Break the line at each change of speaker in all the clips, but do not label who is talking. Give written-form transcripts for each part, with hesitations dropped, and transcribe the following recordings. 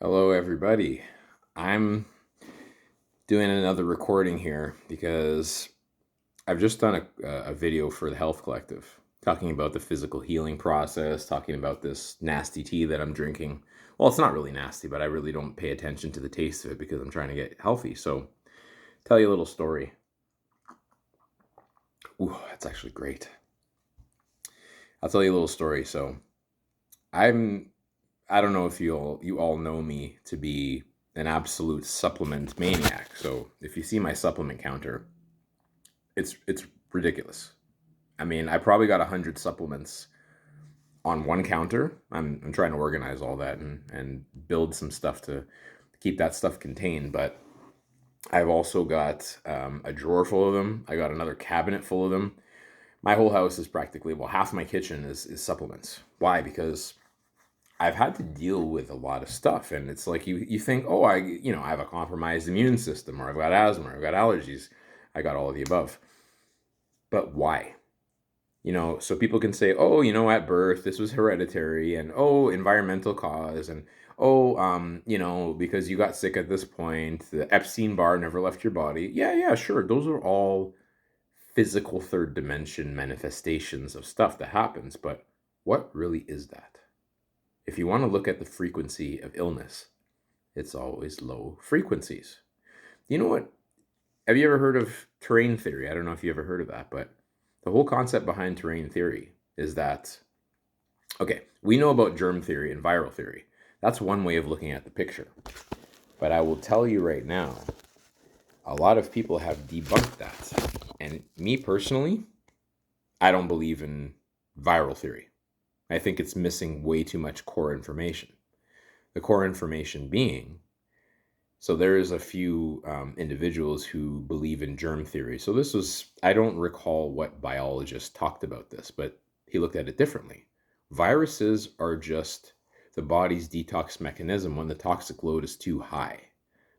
Hello, everybody. I'm doing another recording here because I've just done a video for the Health Collective talking about the physical healing process, talking about this nasty tea that I'm drinking. Well, it's not really nasty, but I really don't pay attention to the taste of it because I'm trying to get healthy. So, tell you a little story. Ooh, that's actually great. I'll tell you a little story. So, I'm I don't know if you all know me to be an absolute supplement maniac. So if you see my supplement counter, it's ridiculous. I mean, I probably got 100 supplements on one counter. I'm trying to organize all that and build some stuff to keep that stuff contained. But I've also got a drawer full of them. I got another cabinet full of them. My whole house is practically, well, half my kitchen is supplements. Why? Because I've had to deal with a lot of stuff, and it's like you think, oh, I have a compromised immune system, or I've got asthma, or I've got allergies, I got all of the above. But why? So people can say, oh, at birth this was hereditary, and oh, environmental cause, and oh, because you got sick at this point, the Epstein bar never left your body. Yeah, yeah, sure, those are all physical third dimension manifestations of stuff that happens, but what really is that? If you want to look at the frequency of illness, it's always low frequencies. You know what? Have you ever heard of terrain theory? I don't know if you ever heard of that, but the whole concept behind terrain theory is that, okay, we know about germ theory and viral theory. That's one way of looking at the picture. But I will tell you right now, a lot of people have debunked that. And me personally, I don't believe in viral theory. I think it's missing way too much core information. The core information being, so there is a few individuals who believe in germ theory. So this was, I don't recall what biologist talked about this, but he looked at it differently. Viruses are just the body's detox mechanism when the toxic load is too high.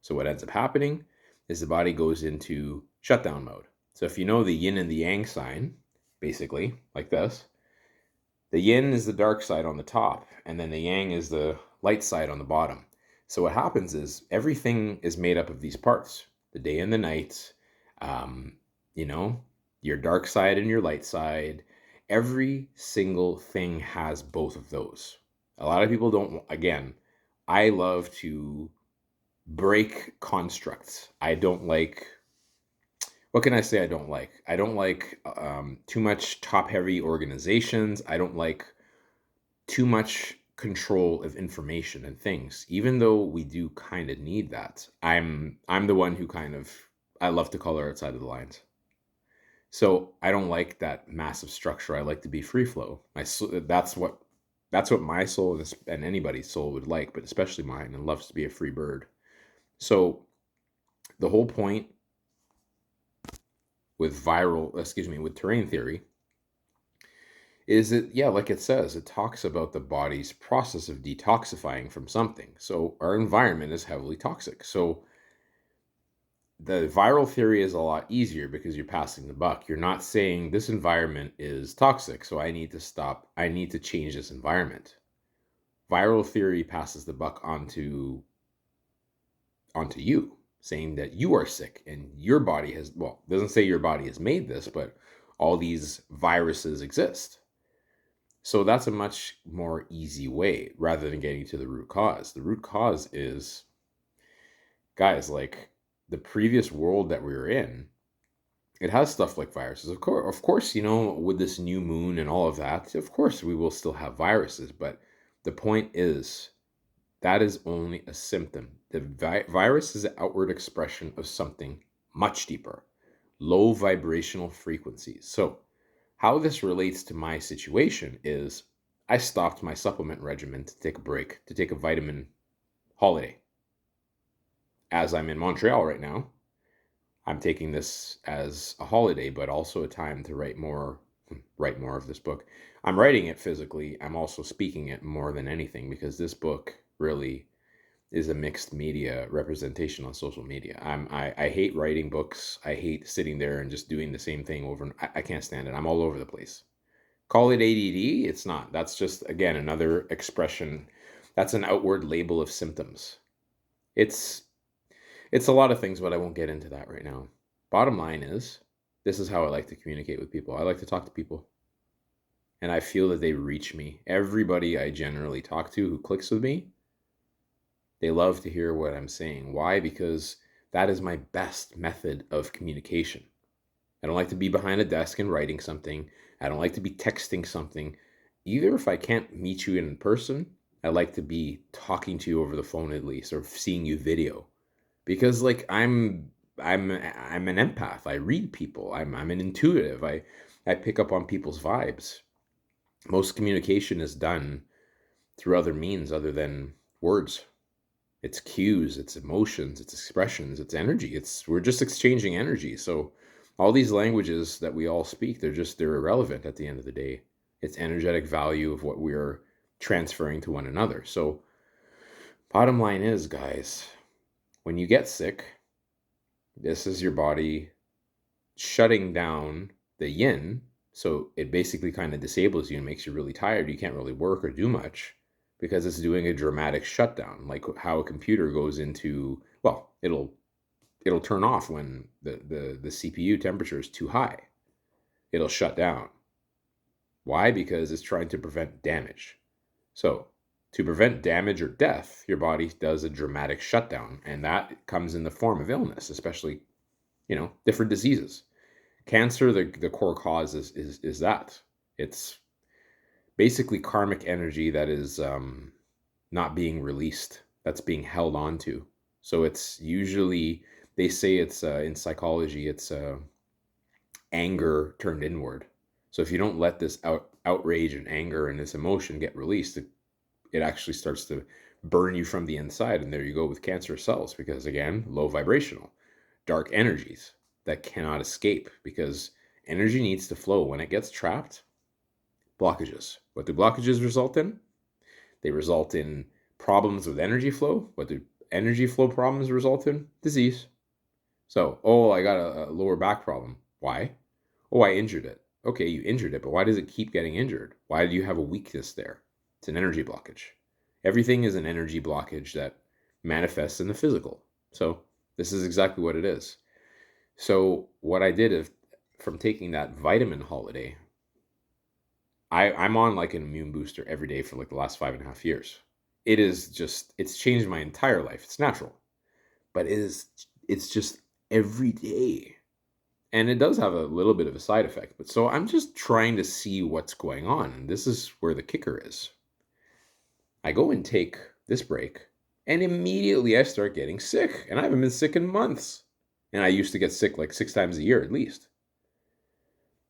So what ends up happening is the body goes into shutdown mode. So if you know the yin and the yang sign, basically like this, the yin is the dark side on the top, and then the yang is the light side on the bottom. So what happens is everything is made up of these parts, the day and the night, um, you know, your dark side and your light side. Every single thing has both of those. A lot of people don't, again, I love to break constructs. I don't like, what can I say I don't like? I don't like too much top heavy organizations. I don't like too much control of information and things, even though we do kind of need that. I'm the one who kind of, I love to color outside of the lines. So I don't like that massive structure. I like to be free flow. That's what my soul and anybody's soul would like, but especially mine, and loves to be a free bird. So the whole point with terrain theory is it, yeah, like it says, it talks about the body's process of detoxifying from something. So our environment is heavily toxic. So the viral theory is a lot easier because you're passing the buck. You're not saying this environment is toxic, so I need to stop, I need to change this environment. Viral theory passes the buck onto you, saying that you are sick and your body has, well, it doesn't say your body has made this, but all these viruses exist. So that's a much more easy way rather than getting to the root cause. The root cause is, guys, like the previous world that we were in, it has stuff like viruses. Of course, with this new moon and all of that, of course we will still have viruses, but the point is that is only a symptom. The virus is an outward expression of something much deeper, low vibrational frequencies. So how this relates to my situation is I stopped my supplement regimen to take a break, to take a vitamin holiday. As I'm in Montreal right now, I'm taking this as a holiday, but also a time to write more of this book. I'm writing it physically. I'm also speaking it more than anything because this book really is a mixed media representation on social media. I hate writing books. I hate sitting there and just doing the same thing over and I can't stand it. I'm all over the place. Call it ADD. It's not. That's just, again, another expression. That's an outward label of symptoms. It's a lot of things, but I won't get into that right now. Bottom line is, this is how I like to communicate with people. I like to talk to people, and I feel that they reach me. Everybody I generally talk to who clicks with me, they love to hear what I'm saying. Why? Because that is my best method of communication. I don't like to be behind a desk and writing something. I don't like to be texting something. Either if I can't meet you in person, I like to be talking to you over the phone at least, or seeing you video. Because like I'm an empath. I read people. I'm an intuitive. I pick up on people's vibes. Most communication is done through other means other than words. It's cues, it's emotions, it's expressions, it's energy. We're just exchanging energy. So all these languages that we all speak, they're irrelevant at the end of the day. It's energetic value of what we're transferring to one another. So bottom line is, guys, when you get sick, this is your body shutting down the yin. So it basically kind of disables you and makes you really tired. You can't really work or do much because it's doing a dramatic shutdown, like how a computer goes into, well, it'll turn off when the CPU temperature is too high. It'll shut down. Why? Because it's trying to prevent damage. So to prevent damage or death, your body does a dramatic shutdown, and that comes in the form of illness, especially, different diseases. Cancer, the core cause is that. It's basically karmic energy that is not being released, that's being held on to. So it's usually, they say it's in psychology, it's anger turned inward. So if you don't let this outrage and anger and this emotion get released, it actually starts to burn you from the inside. And there you go with cancer cells, because again, low vibrational, dark energies that cannot escape, because energy needs to flow. When it gets trapped, blockages. What do blockages result in? They result in problems with energy flow. What do energy flow problems result in? Disease. So, I got a lower back problem. Why? I injured it. Okay, you injured it, but why does it keep getting injured? Why do you have a weakness there? It's an energy blockage. Everything is an energy blockage that manifests in the physical. So this is exactly what it is. So what I did from taking that vitamin holiday, I'm on like an immune booster every day for like the last 5.5 years. It's changed my entire life. It's natural, but it's just every day. And it does have a little bit of a side effect. But so I'm just trying to see what's going on. And this is where the kicker is. I go and take this break, and immediately I start getting sick. And I haven't been sick in months. And I used to get sick like 6 times a year at least.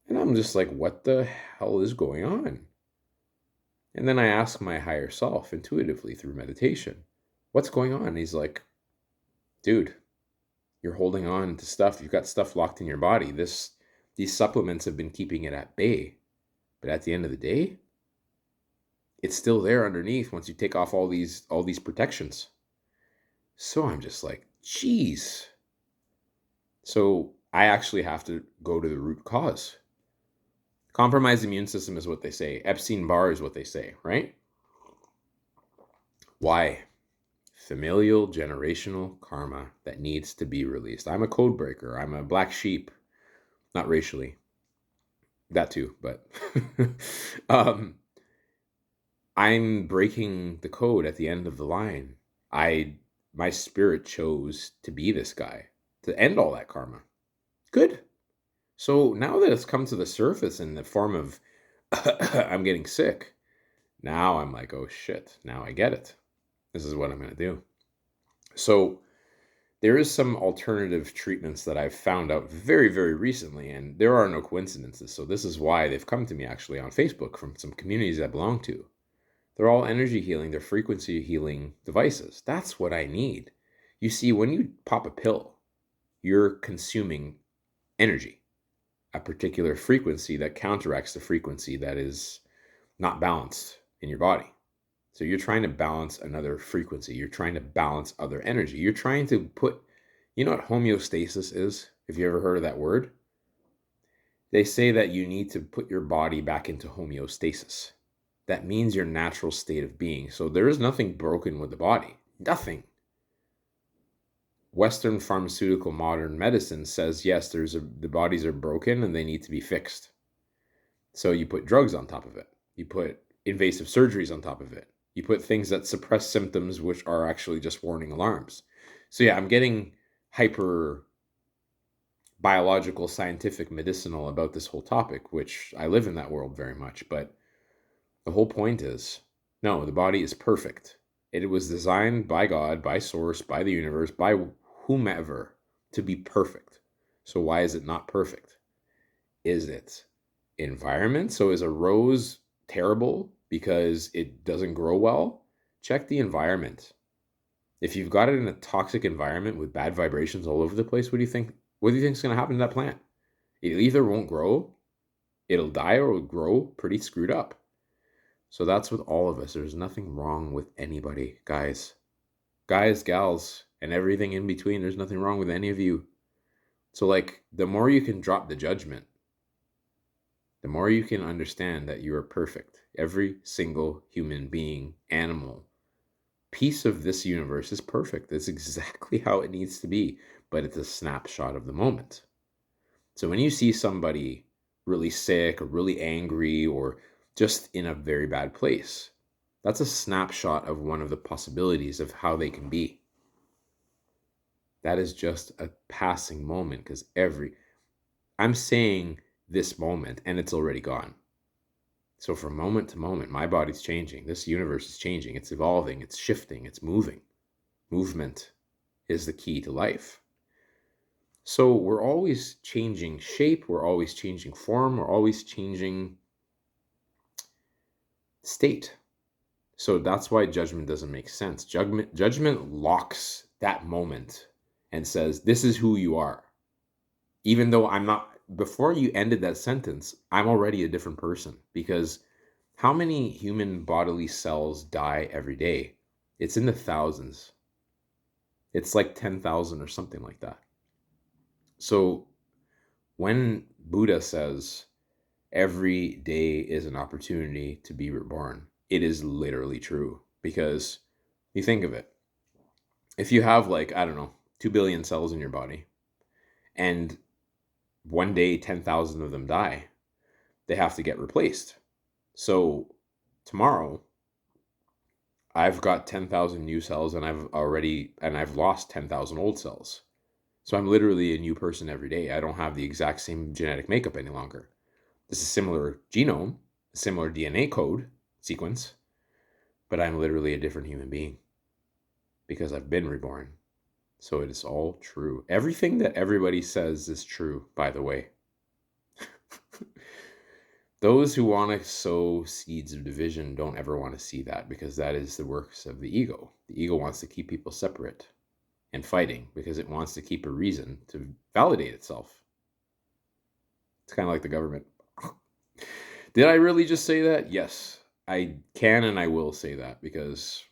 And I'm just like, what the hell is going on? And then I ask my higher self intuitively through meditation, what's going on? And he's like, dude, you're holding on to stuff. You've got stuff locked in your body. These supplements have been keeping it at bay. But at the end of the day, it's still there underneath once you take off all these protections. So I'm just like, geez. So I actually have to go to the root cause. Compromised immune system is what they say. Epstein-Barr is what they say, right? Why? Familial generational karma that needs to be released. I'm a code breaker. I'm a black sheep. Not racially. That too, but I'm breaking the code at the end of the line. My spirit chose to be this guy, to end all that karma. Good. So now that it's come to the surface in the form of I'm getting sick, now I'm like, oh shit, now I get it. This is what I'm going to do. So there is some alternative treatments that I've found out very, very recently, and there are no coincidences. So this is why they've come to me actually on Facebook from some communities I belong to. They're all energy healing, they're frequency healing devices. That's what I need. You see, when you pop a pill, you're consuming energy, a particular frequency that counteracts the frequency that is not balanced in your body. So you're trying to balance another frequency. You're trying to balance other energy. You're trying to put, you know what homeostasis is? Have you ever heard of that word? They say that you need to put your body back into homeostasis. That means your natural state of being. So there is nothing broken with the body. Nothing. Western pharmaceutical modern medicine says, yes, the bodies are broken and they need to be fixed. So you put drugs on top of it. You put invasive surgeries on top of it. You put things that suppress symptoms, which are actually just warning alarms. So yeah, I'm getting hyper biological, scientific, medicinal about this whole topic, which I live in that world very much. But the whole point is, no, the body is perfect. It was designed by God, by source, by the universe, by whomever to be perfect. So why is it not perfect? Is it environment? So is a rose terrible because it doesn't grow well? Check the environment. If you've got it in a toxic environment with bad vibrations all over the place, what do you think? What do you think is going to happen to that plant? It either won't grow, it'll die, or it'll grow pretty screwed up. So that's with all of us. There's nothing wrong with anybody, guys, gals, and everything in between. There's nothing wrong with any of you. So, like, the more you can drop the judgment, the more you can understand that you are perfect. Every single human being, animal, piece of this universe is perfect. It's exactly how it needs to be, but it's a snapshot of the moment. So when you see somebody really sick or really angry or just in a very bad place, that's a snapshot of one of the possibilities of how they can be. That is just a passing moment, because I'm saying this moment and it's already gone. So from moment to moment, my body's changing. This universe is changing. It's evolving. It's shifting. It's moving. Movement is the key to life. So we're always changing shape. We're always changing form. We're always changing state. So that's why judgment doesn't make sense. Judgment locks that moment and says, this is who you are. Even though I'm not, before you ended that sentence, I'm already a different person, because how many human bodily cells die every day? It's in the thousands. It's like 10,000 or something like that. So when Buddha says every day is an opportunity to be reborn, it is literally true. Because you think of it, if you have, like, I don't know, 2 billion cells in your body, and one day 10,000 of them die, they have to get replaced. So tomorrow I've got 10,000 new cells, and I've lost 10,000 old cells. So I'm literally a new person every day. I don't have the exact same genetic makeup any longer. This is a similar genome, a similar DNA code sequence, but I'm literally a different human being because I've been reborn. So it is all true. Everything that everybody says is true, by the way. Those who want to sow seeds of division don't ever want to see that, because that is the works of the ego. The ego wants to keep people separate and fighting because it wants to keep a reason to validate itself. It's kind of like the government. Did I really just say that? Yes, I can and I will say that, because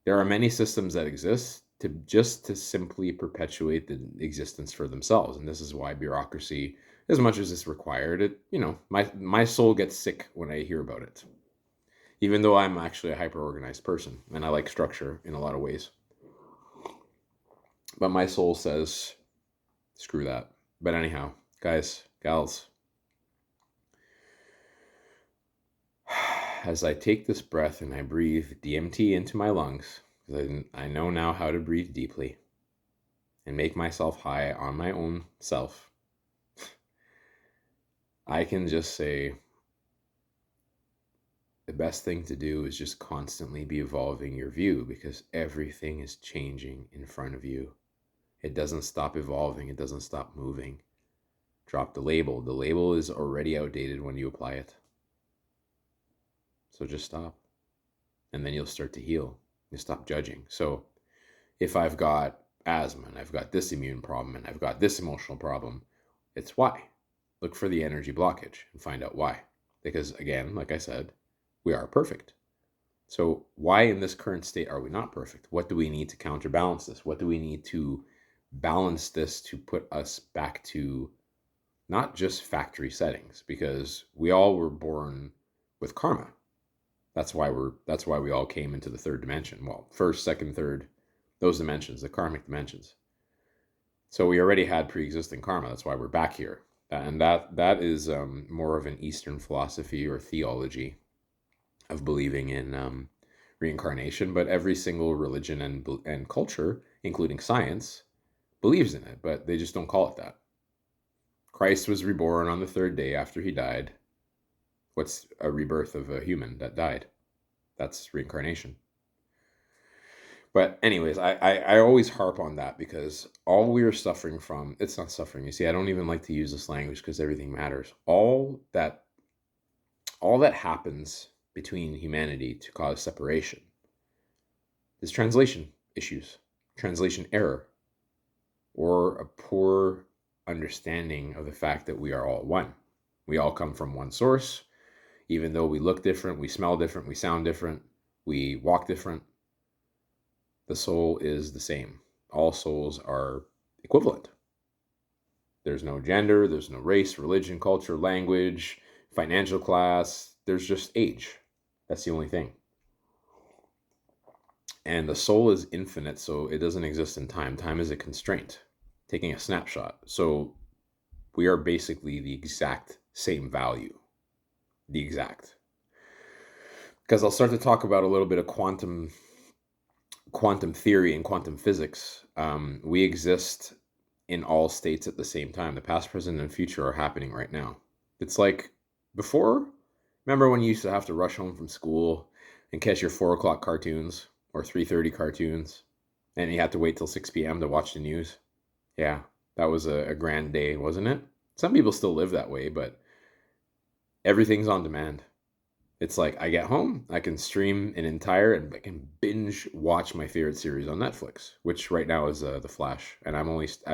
there are many systems that exist to simply perpetuate the existence for themselves. And this is why bureaucracy, as much as it's required, my soul gets sick when I hear about it. Even though I'm actually a hyper-organized person and I like structure in a lot of ways. But my soul says, screw that. But anyhow, guys, gals, as I take this breath and I breathe DMT into my lungs, because I know now how to breathe deeply and make myself high on my own self, I can just say the best thing to do is just constantly be evolving your view, because everything is changing in front of you. It doesn't stop evolving. It doesn't stop moving. Drop the label. The label is already outdated when you apply it. So just stop. And then you'll start to heal. You stop judging. So if I've got asthma and I've got this immune problem and I've got this emotional problem, it's why. Look for the energy blockage and find out why. Because again, like I said, we are perfect. So why in this current state are we not perfect? What do we need to counterbalance this? What do we need to balance this to put us back to not just factory settings? Because we all were born with karma. That's why we all came into the third dimension. Well, first, second, third, those dimensions, the karmic dimensions. So we already had pre-existing karma. That's why we're back here. And that is more of an Eastern philosophy or theology of believing in reincarnation. But every single religion and culture, including science, believes in it, but they just don't call it that. Christ was reborn on the third day after he died. What's a rebirth of a human that died? That's reincarnation. But anyways, I always harp on that because all we are suffering from, it's not suffering. You see, I don't even like to use this language because everything matters. All that happens between humanity to cause separation is translation issues, translation error, or a poor understanding of the fact that we are all one. We all come from one source. Even though we look different, we smell different, we sound different, we walk different, the soul is the same. All souls are equivalent. There's no gender, there's no race, religion, culture, language, financial class. There's just age. That's the only thing. And the soul is infinite, so it doesn't exist in time. Time is a constraint, taking a snapshot. So we are basically the exact same value. The exact. Because I'll start to talk about a little bit of quantum theory and quantum physics. We exist in all states at the same time. The past, present, and future are happening right now. It's like before, remember when you used to have to rush home from school and catch your 4 o'clock cartoons or 3:30 cartoons, and you had to wait till 6 p.m. to watch the news? Yeah, that was a grand day, wasn't it? Some people still live that way, but everything's on demand. It's like I get home, I can stream an entire and I can binge watch my favorite series on Netflix, which right now is The Flash, and I've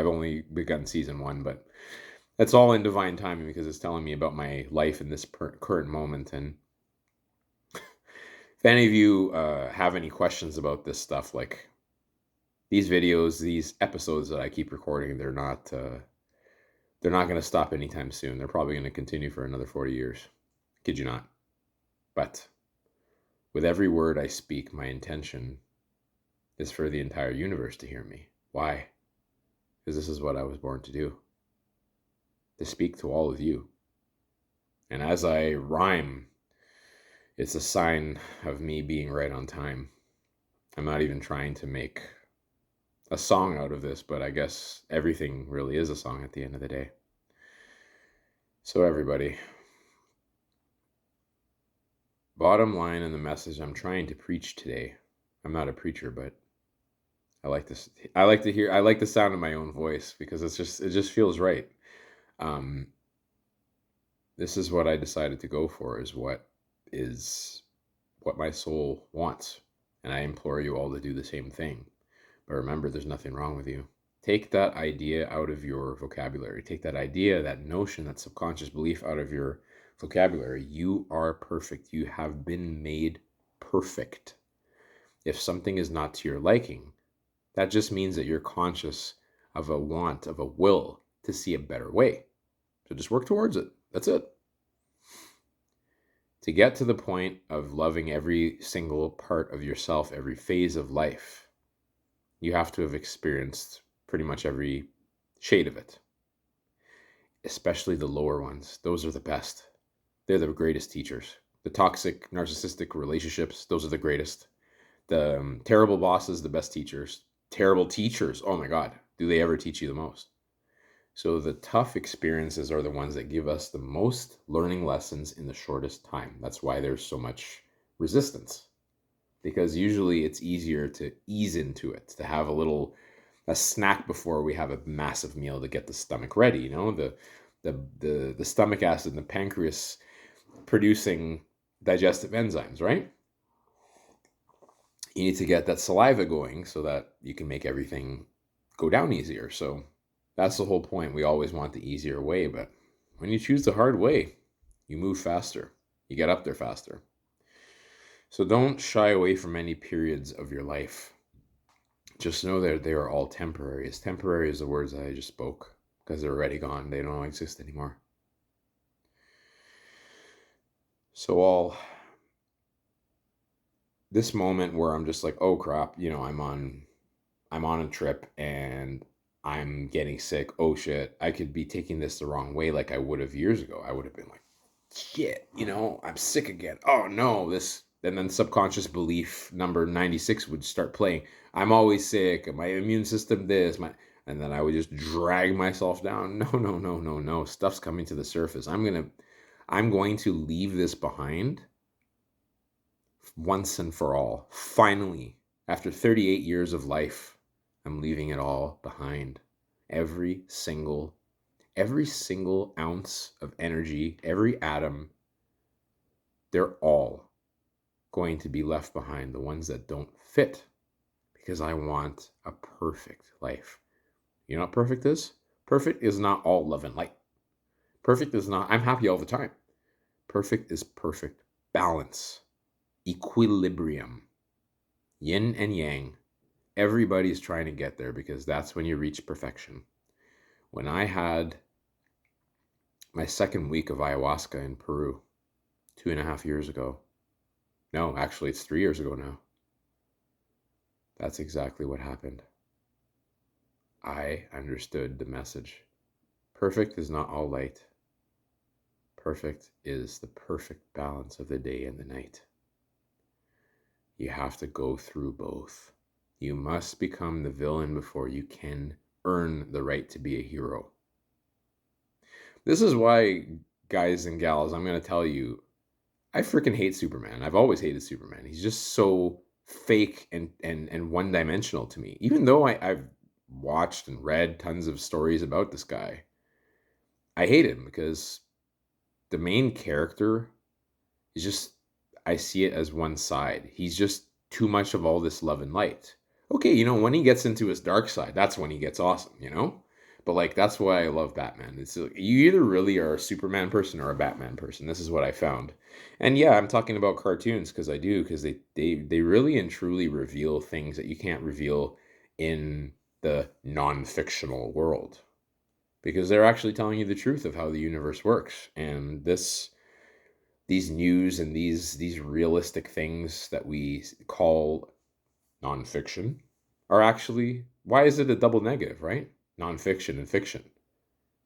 only begun season 1, but that's all in divine timing because it's telling me about my life in this current moment. And if any of you have any questions about this stuff, like these videos, these episodes that I keep recording, they're not going to stop anytime soon. They're probably going to continue for another 40 years. Kid you not. But with every word I speak, my intention is for the entire universe to hear me. Why? Because this is what I was born to do. To speak to all of you. And as I rhyme, it's a sign of me being right on time. I'm not even trying to make a song out of this, but I guess everything really is a song at the end of the day. So everybody, bottom line in the message I'm trying to preach today. I'm not a preacher, but I like this. I like the sound of my own voice because it just feels right. This is what I decided to go for, is what my soul wants. And I implore you all to do the same thing. But remember, there's nothing wrong with you. Take that idea out of your vocabulary. Take that idea, that notion, that subconscious belief out of your vocabulary. You are perfect. You have been made perfect. If something is not to your liking, that just means that you're conscious of a want, of a will to see a better way. So just work towards it. That's it. To get to the point of loving every single part of yourself, every phase of life, you have to have experienced pretty much every shade of it. Especially the lower ones. Those are the best. They're the greatest teachers. The toxic, narcissistic relationships, those are the greatest. The terrible bosses, the best teachers. Terrible teachers, oh my God, do they ever teach you the most? So the tough experiences are the ones that give us the most learning lessons in the shortest time. That's why there's so much resistance. Because usually it's easier to ease into it, to have a snack before we have a massive meal to get the stomach ready. You know, the stomach acid and the pancreas producing digestive enzymes, right? You need to get that saliva going so that you can make everything go down easier. So that's the whole point. We always want the easier way, but when you choose the hard way, you move faster. You get up there faster. So don't shy away from any periods of your life. Just know that they are all temporary. As temporary as the words that I just spoke, because they're already gone. They don't exist anymore. So all this moment where I'm just like, oh crap, I'm on a trip and I'm getting sick. Oh shit, I could be taking this the wrong way like I would have years ago. I would have been like, shit, I'm sick again. Oh no, this. And then subconscious belief number 96 would start playing. I'm always sick. My immune system this, and then I would just drag myself down. No, no, no, no, no. Stuff's coming to the surface. I'm going to leave this behind once and for all. Finally, after 38 years of life, I'm leaving it all behind. Every single ounce of energy, every atom, they're all going to be left behind, the ones that don't fit, because I want a perfect life. You know what perfect is? Perfect is not all love and light. Perfect is not, I'm happy all the time. Perfect is perfect balance, equilibrium, yin and yang. Everybody's trying to get there because that's when you reach perfection. When I had my second week of ayahuasca in Peru 2.5 years ago, no, actually, it's 3 years ago now. That's exactly what happened. I understood the message. Perfect is not all light. Perfect is the perfect balance of the day and the night. You have to go through both. You must become the villain before you can earn the right to be a hero. This is why, guys and gals, I'm going to tell you, I freaking hate Superman. I've always hated Superman. He's just so fake and one-dimensional to me. Even though I've watched and read tons of stories about this guy, I hate him because the main character is just, I see it as one side. He's just too much of all this love and light. Okay, when he gets into his dark side, that's when he gets awesome. But like, that's why I love Batman. It's you either really are a Superman person or a Batman person. This is what I found. And yeah, I'm talking about cartoons because I do, because they really and truly reveal things that you can't reveal in the non-fictional world, because they're actually telling you the truth of how the universe works. And these news and these realistic things that we call nonfiction are actually, why is it a double negative, right? Nonfiction and fiction.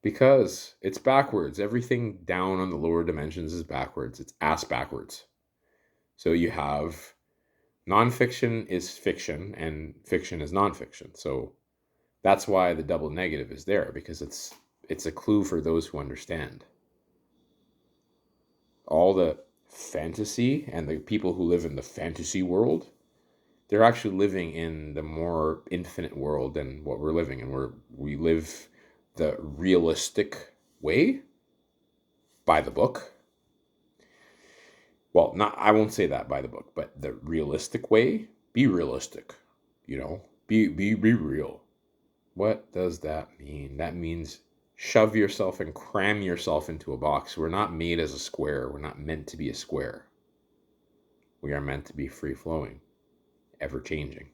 Because it's backwards. Everything down on the lower dimensions is backwards. It's ass backwards. So you have nonfiction is fiction and fiction is nonfiction. So that's why the double negative is there, because it's a clue for those who understand. All the fantasy and the people who live in the fantasy world, they're actually living in the more infinite world than what we're living in. We live the realistic way, by the book. Well, not, I won't say that by the book, but the realistic way. Be realistic, be real. What does that mean? That means shove yourself and cram yourself into a box. We're not made as a square. We're not meant to be a square. We are meant to be free flowing, ever changing.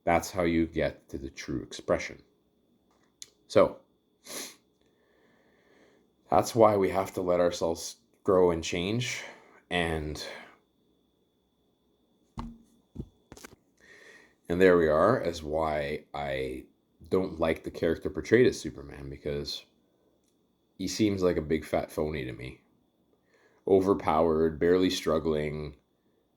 That's how you get to the true expression. So that's why we have to let ourselves grow and change. And there we are, as why I don't like the character portrayed as Superman, because he seems like a big fat phony to me. Overpowered, barely struggling,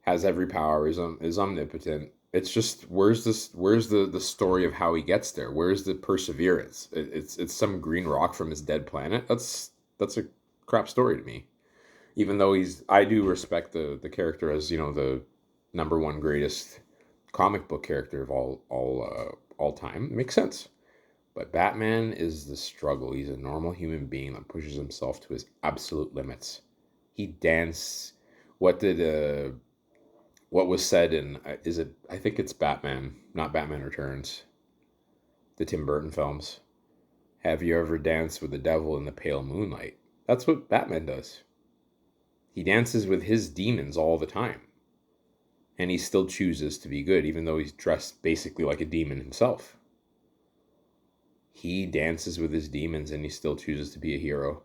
has every power, is omnipotent. It's just, where's the story of how he gets there? Where's the perseverance? It's some green rock from his dead planet. That's a crap story to me. Even though I do respect the character as the number one greatest comic book character of all time. It makes sense. But Batman is the struggle. He's a normal human being that pushes himself to his absolute limits. He danced. What was said in, I think it's Batman, not Batman Returns, the Tim Burton films. Have you ever danced with the devil in the pale moonlight? That's what Batman does. He dances with his demons all the time. And he still chooses to be good, even though he's dressed basically like a demon himself. He dances with his demons and he still chooses to be a hero.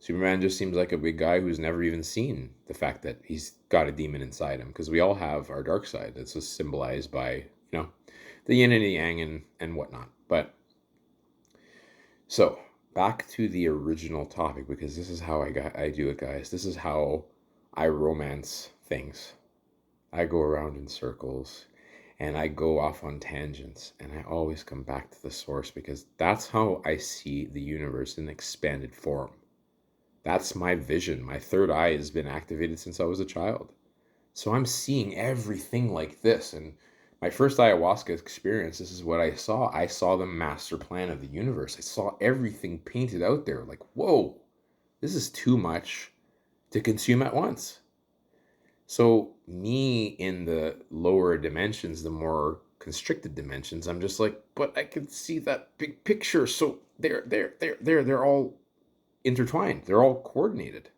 Superman just seems like a big guy who's never even seen the fact that he's got a demon inside him, because we all have our dark side. That's just symbolized by, the yin and the yang and whatnot. But so back to the original topic, because this is how I do it, guys. This is how I romance things. I go around in circles and I go off on tangents, and I always come back to the source, because that's how I see the universe in expanded form. That's my vision. My third eye has been activated since I was a child. So I'm seeing everything like this. And my first ayahuasca experience, this is what I saw. I saw the master plan of the universe. I saw everything painted out there. Like, whoa, this is too much to consume at once. So me in the lower dimensions, the more constricted dimensions, I'm just like, but I can see that big picture. So they're all intertwined. They're all coordinated.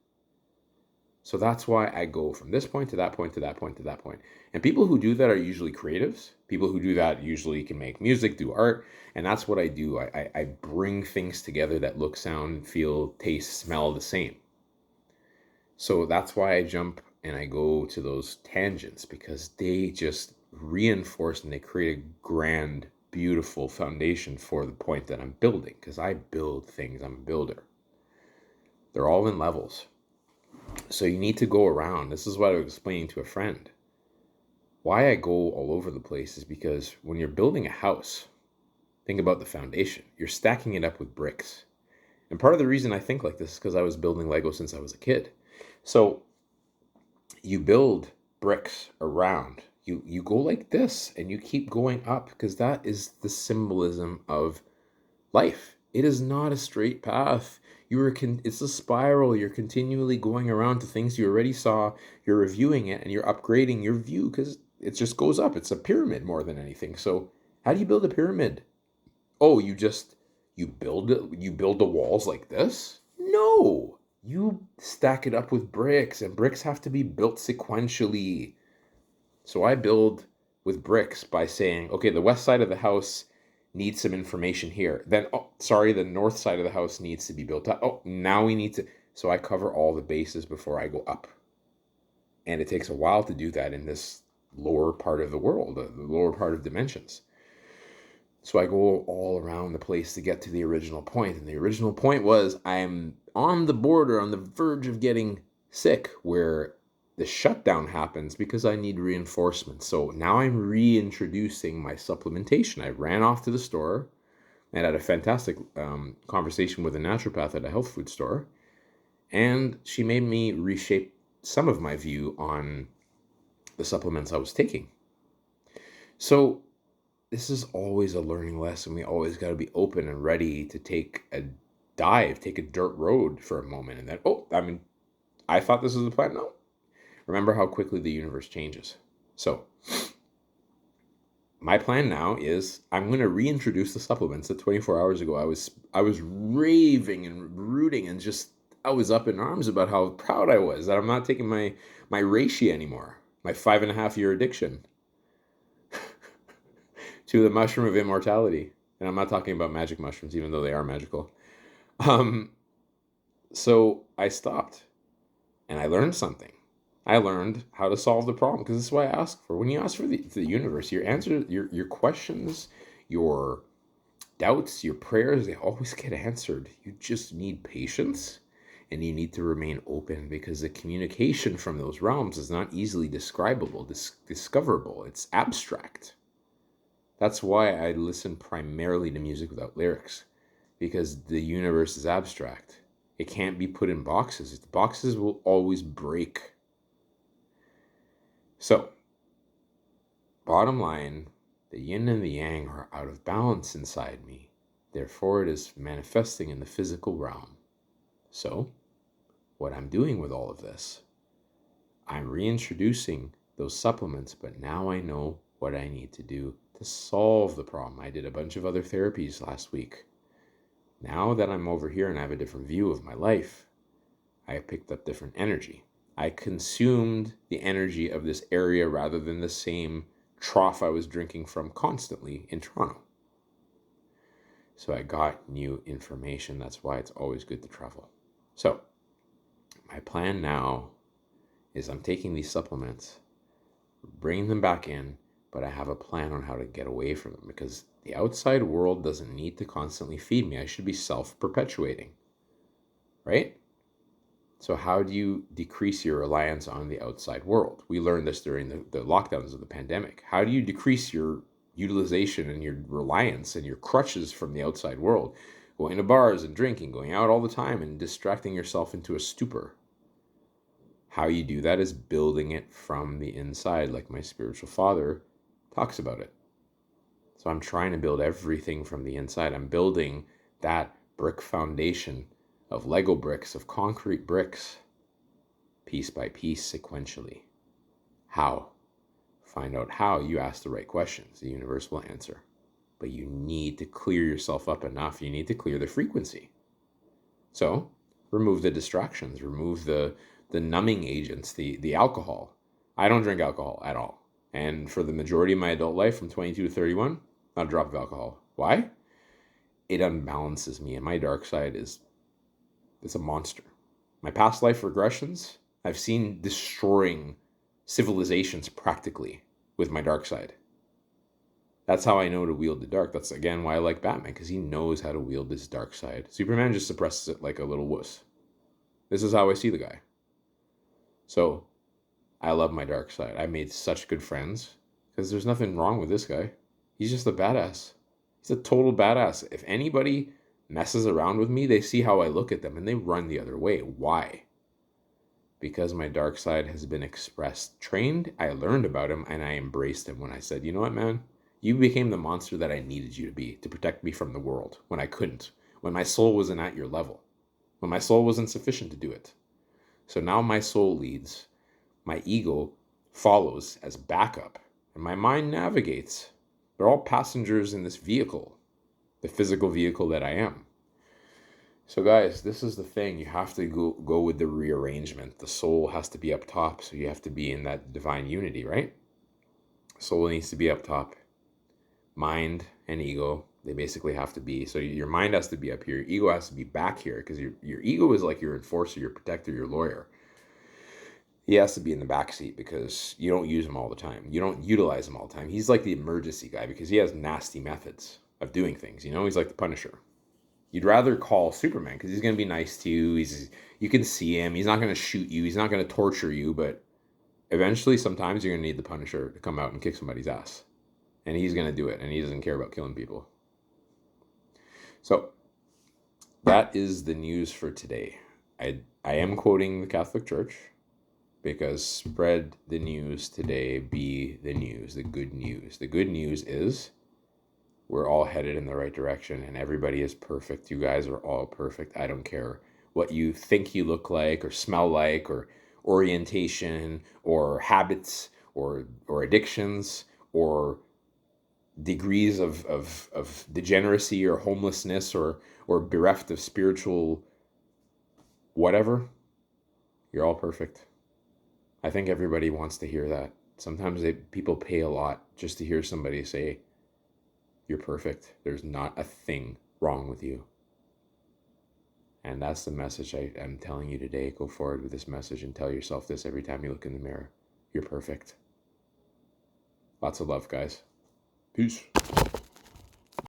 So that's why I go from this point to that point to that point to that point. And people who do that are usually creatives. People who do that usually can make music, do art. And that's what I do. I bring things together that look, sound, feel, taste, smell the same. So that's why I jump and I go to those tangents, because they just reinforce and they create a grand, beautiful foundation for the point that I'm building. Because I build things. I'm a builder. They're all in levels. So you need to go around. This is what I was explaining to a friend. Why I go all over the place is because when you're building a house, think about the foundation. You're stacking it up with bricks. And part of the reason I think like this is because I was building Lego since I was a kid. So you build bricks around. You go like this and you keep going up, because that is the symbolism of life. It is not a straight path. It's a spiral. You're continually going around to things you already saw. You're reviewing it and you're upgrading your view, because it just goes up. It's a pyramid more than anything. So how do you build a pyramid? Oh, you build the walls like this? No. You stack it up with bricks, and bricks have to be built sequentially. So I build with bricks by saying, okay, the west side of the house needs some information here. Then, the north side of the house needs to be built up. Oh, now we need to. So I cover all the bases before I go up. And it takes a while to do that in this lower part of the world, the lower part of dimensions. So I go all around the place to get to the original point. And the original point was, I'm on the border, on the verge of getting sick, where the shutdown happens because I need reinforcement. So now I'm reintroducing my supplementation. I ran off to the store and had a fantastic conversation with a naturopath at a health food store. And she made me reshape some of my view on the supplements I was taking. So this is always a learning lesson. We always got to be open and ready to take a dive, take a dirt road for a moment. And then, I thought this was the plan. No. Remember how quickly the universe changes. So my plan now is I'm going to reintroduce the supplements that 24 hours ago I was raving and rooting, and just I was up in arms about how proud I was that I'm not taking my reishi anymore, my 5.5-year addiction to the mushroom of immortality. And I'm not talking about magic mushrooms, even though they are magical. So I stopped and I learned something. I learned how to solve the problem, because this is what I ask for. When you ask for the universe, your answer, your questions, your doubts, your prayers, they always get answered. You just need patience, and you need to remain open, because the communication from those realms is not easily describable, discoverable. It's abstract. That's why I listen primarily to music without lyrics, because the universe is abstract. It can't be put in boxes. The boxes will always break. So, bottom line, the yin and the yang are out of balance inside me. Therefore, it is manifesting in the physical realm. So, what I'm doing with all of this, I'm reintroducing those supplements, but now I know what I need to do to solve the problem. I did a bunch of other therapies last week. Now that I'm over here and I have a different view of my life, I have picked up different energy. I consumed the energy of this area rather than the same trough I was drinking from constantly in Toronto. So I got new information. That's why it's always good to travel. So my plan now is I'm taking these supplements, bringing them back in, but I have a plan on how to get away from them because the outside world doesn't need to constantly feed me. I should be self-perpetuating, right? So how do you decrease your reliance on the outside world? We learned this during the lockdowns of the pandemic. How do you decrease your utilization and your reliance and your crutches from the outside world? Going to bars and drinking, going out all the time and distracting yourself into a stupor. How you do that is building it from the inside, like my spiritual father talks about it. So I'm trying to build everything from the inside. I'm building that brick foundation of Lego bricks, of concrete bricks, piece by piece, sequentially. How? Find out how. You ask the right questions. The universe will answer. But you need to clear yourself up enough. You need to clear the frequency. So remove the distractions, remove the numbing agents, the alcohol. I don't drink alcohol at all. And for the majority of my adult life, from 22 to 31, not a drop of alcohol. Why? It unbalances me, and my dark side is a monster. My past life regressions, I've seen destroying civilizations practically with my dark side. That's how I know to wield the dark. That's, again, why I like Batman, because he knows how to wield this dark side. Superman just suppresses it like a little wuss. This is how I see the guy. So, I love my dark side. I made such good friends, because there's nothing wrong with this guy. He's just a badass. He's a total badass. If anybody messes around with me, they see how I look at them, and they run the other way. Why? Because my dark side has been expressed, trained. I learned about him, and I embraced him when I said, you know what, man? You became the monster that I needed you to be to protect me from the world when I couldn't, when my soul wasn't at your level, when my soul wasn't sufficient to do it. So now my soul leads, my ego follows as backup, and my mind navigates. They're all passengers in this vehicle, the physical vehicle that I am. So guys, this is the thing. You have to go with the rearrangement. The soul has to be up top, so you have to be in that divine unity, right? Soul needs to be up top. Mind and ego, they basically have to be. So your mind has to be up here. Your ego has to be back here, because your ego is like your enforcer, your protector, your lawyer. He has to be in the back seat because you don't use him all the time. You don't utilize him all the time. He's like the emergency guy because he has nasty methods of doing things. You know, he's like the Punisher. You'd rather call Superman because he's going to be nice to you. You can see him. He's not going to shoot you. He's not going to torture you. But eventually, sometimes you're going to need the Punisher to come out and kick somebody's ass. And he's going to do it. And he doesn't care about killing people. So that is the news for today. I am quoting the Catholic Church, because spread the news today, be the news, the good news. The good news is we're all headed in the right direction, and everybody is perfect. You guys are all perfect. I don't care what you think you look like or smell like or orientation or habits or addictions or degrees of degeneracy or homelessness or bereft of spiritual whatever. You're all perfect. I think everybody wants to hear that. Sometimes people pay a lot just to hear somebody say, you're perfect. There's not a thing wrong with you. And that's the message I'm telling you today. Go forward with this message and tell yourself this every time you look in the mirror. You're perfect. Lots of love, guys. Peace.